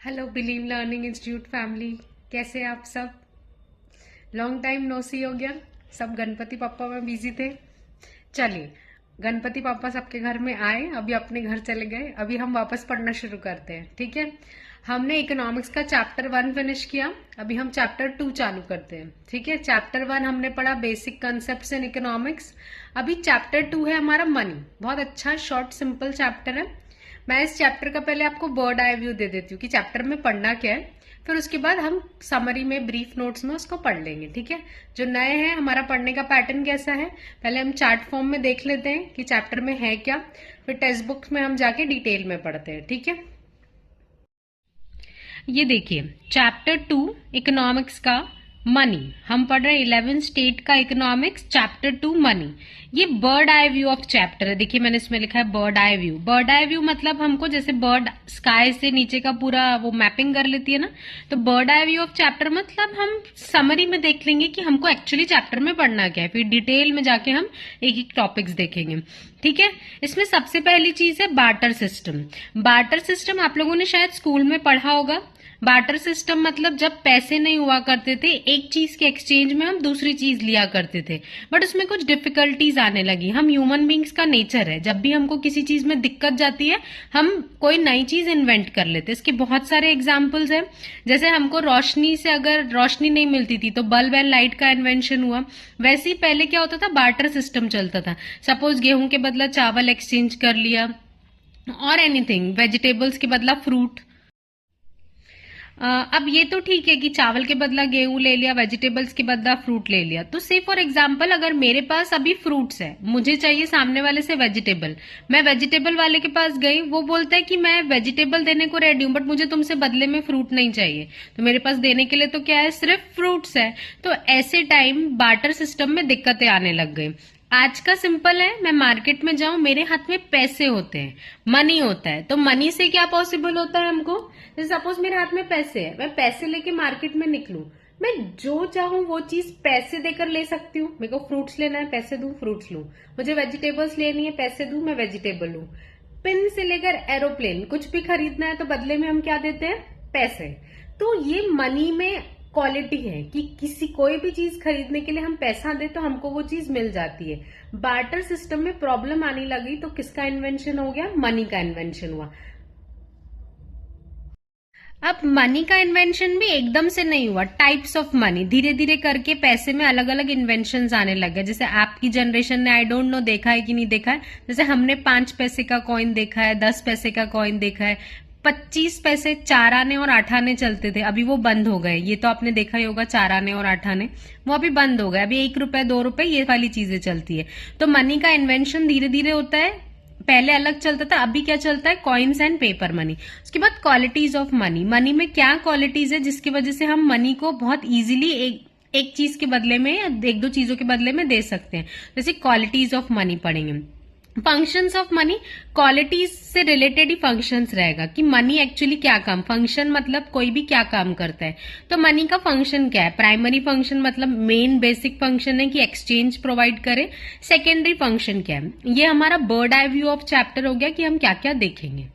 Hello believe learning institute family, कैसे आप सब? लॉन्ग टाइम नो सी हो गया। सब गणपति पापा में बिजी थे। चलिए, गणपति पापा सबके घर में आए, अभी अपने घर चले गए, अभी हम वापस पढ़ना शुरू करते हैं। ठीक है, हमने इकोनॉमिक्स का चैप्टर 1 फिनिश किया, अभी हम चैप्टर 2 चालू करते हैं। ठीक है, चैप्टर 1 हमने पढ़ा बेसिक कंसेप्ट्स इन इकोनॉमिक्स। अभी चैप्टर 2 है हमारा मनी। बहुत अच्छा शॉर्ट सिंपल चैप्टर है। मैं इस चैप्टर का पहले आपको बर्ड आई व्यू दे देती हूँ कि चैप्टर में पढ़ना क्या है, फिर उसके बाद हम समरी में ब्रीफ नोट्स में उसको पढ़ लेंगे। ठीक है, जो नए हैं, हमारा पढ़ने का पैटर्न कैसा है, पहले हम चार्ट फॉर्म में देख लेते हैं कि चैप्टर में है क्या, फिर टेक्स्ट बुक में हम जाके डिटेल में पढ़ते हैं। ठीक है, ये देखिए चैप्टर 2 इकोनॉमिक्स का मनी, हम पढ़ रहे हैं 11 स्टेट का इकोनॉमिक्स चैप्टर 2 मनी। ये bird eye view of chapter है। देखिए मैंने इसमें लिखा है bird eye view. Bird eye view मतलब हमको जैसे बर्ड स्काई से नीचे का पूरा वो मैपिंग कर लेती है ना, तो bird eye view of chapter मतलब हम समरी में देख लेंगे कि हमको एक्चुअली चैप्टर में पढ़ना क्या है, फिर डिटेल में जाके हम एक एक टॉपिक्स देखेंगे। ठीक है, इसमें सबसे पहली चीज है बार्टर सिस्टम। बार्टर सिस्टम आप लोगों ने शायद स्कूल में पढ़ा होगा। बार्टर सिस्टम मतलब जब पैसे नहीं हुआ करते थे, एक चीज के एक्सचेंज में हम दूसरी चीज लिया करते थे, बट उसमें कुछ डिफिकल्टीज आने लगी। हम ह्यूमन बींग्स का नेचर है, जब भी हमको किसी चीज में दिक्कत जाती है हम कोई नई चीज इन्वेंट कर लेते हैं। इसके बहुत सारे एग्जाम्पल्स हैं। जैसे हमको रोशनी से अगर रोशनी नहीं मिलती थी तो बल्ब एंड लाइट का इन्वेंशन हुआ। वैसे ही पहले क्या होता था, बार्टर सिस्टम चलता था। सपोज गेहूं के बदला चावल एक्सचेंज कर लिया, और एनीथिंग, वेजिटेबल्स के बदला फ्रूट। अब ये तो ठीक है कि चावल के बदला गेहूं ले लिया, वेजिटेबल्स के बदला फ्रूट ले लिया। तो से फॉर एग्जांपल अगर मेरे पास अभी फ्रूट्स है, मुझे चाहिए सामने वाले से वेजिटेबल, मैं वेजिटेबल वाले के पास गई, वो बोलता है कि मैं वेजिटेबल देने को रेडी हूं बट मुझे तुमसे बदले में फ्रूट नहीं चाहिए, तो मेरे पास देने के लिए तो क्या है, सिर्फ फ्रूट्स है। तो ऐसे टाइम बार्टर सिस्टम में दिक्कतें आने लग गई। आज का सिंपल है, मैं मार्केट में जाऊं, मेरे हाथ में पैसे होते हैं, मनी होता है, तो मनी से क्या पॉसिबल होता है हमको, जैसे सपोज मेरे हाथ में पैसे है, मैं पैसे लेके मार्केट में निकलूं, मैं जो चाहूं वो चीज पैसे देकर ले सकती हूँ। मेरे को फ्रूट्स लेना है, पैसे दूं फ्रूट्स लूं, मुझे वेजिटेबल्स लेनी है, पैसे दूं मैं वेजिटेबल लूं। पिन से लेकर एरोप्लेन, कुछ भी खरीदना है तो बदले में हम क्या देते हैं, पैसे। तो ये मनी में क्वालिटी है कि किसी कोई भी चीज खरीदने के लिए हम पैसा दे तो हमको वो चीज मिल जाती है। बार्टर सिस्टम में प्रॉब्लम आने लगी तो किसका इन्वेंशन हो गया, मनी का इन्वेंशन हुआ। अब मनी का इन्वेंशन भी एकदम से नहीं हुआ, टाइप्स ऑफ मनी, धीरे धीरे करके पैसे में अलग अलग इन्वेंशंस आने लगे। जैसे आपकी जनरेशन ने आई डोंट नो देखा है कि नहीं देखा है, जैसे हमने 5 पैसे का कॉइन देखा है, 10 पैसे का कॉइन देखा है, 25 पैसे 4 आने और 8 आने चलते थे, अभी वो बंद हो गए। ये तो आपने देखा ही होगा, 4 आने और 8 आने वो अभी बंद हो गए। अभी 1 रुपए 2 रुपए ये वाली चीजें चलती है। तो मनी का इन्वेंशन धीरे धीरे होता है, पहले अलग चलता था, अभी क्या चलता है, कॉइन्स एंड पेपर मनी। उसके बाद क्वालिटीज ऑफ मनी, मनी में क्या क्वालिटीज है जिसकी वजह से हम मनी को बहुत इजीली एक चीज के बदले में या एक दो चीजों के बदले में दे सकते हैं। जैसे क्वालिटीज ऑफ मनी पढ़ेंगे। फंक्शंस ऑफ मनी, क्वालिटीज से रिलेटेड ही फंक्शंस रहेगा कि मनी एक्चुअली क्या काम, फंक्शन मतलब कोई भी क्या काम करता है। तो मनी का फंक्शन क्या है, प्राइमरी फंक्शन मतलब मेन बेसिक फंक्शन है कि एक्सचेंज प्रोवाइड करे। सेकेंडरी फंक्शन क्या है, ये हमारा bird eye view of chapter हो गया कि हम क्या क्या देखेंगे।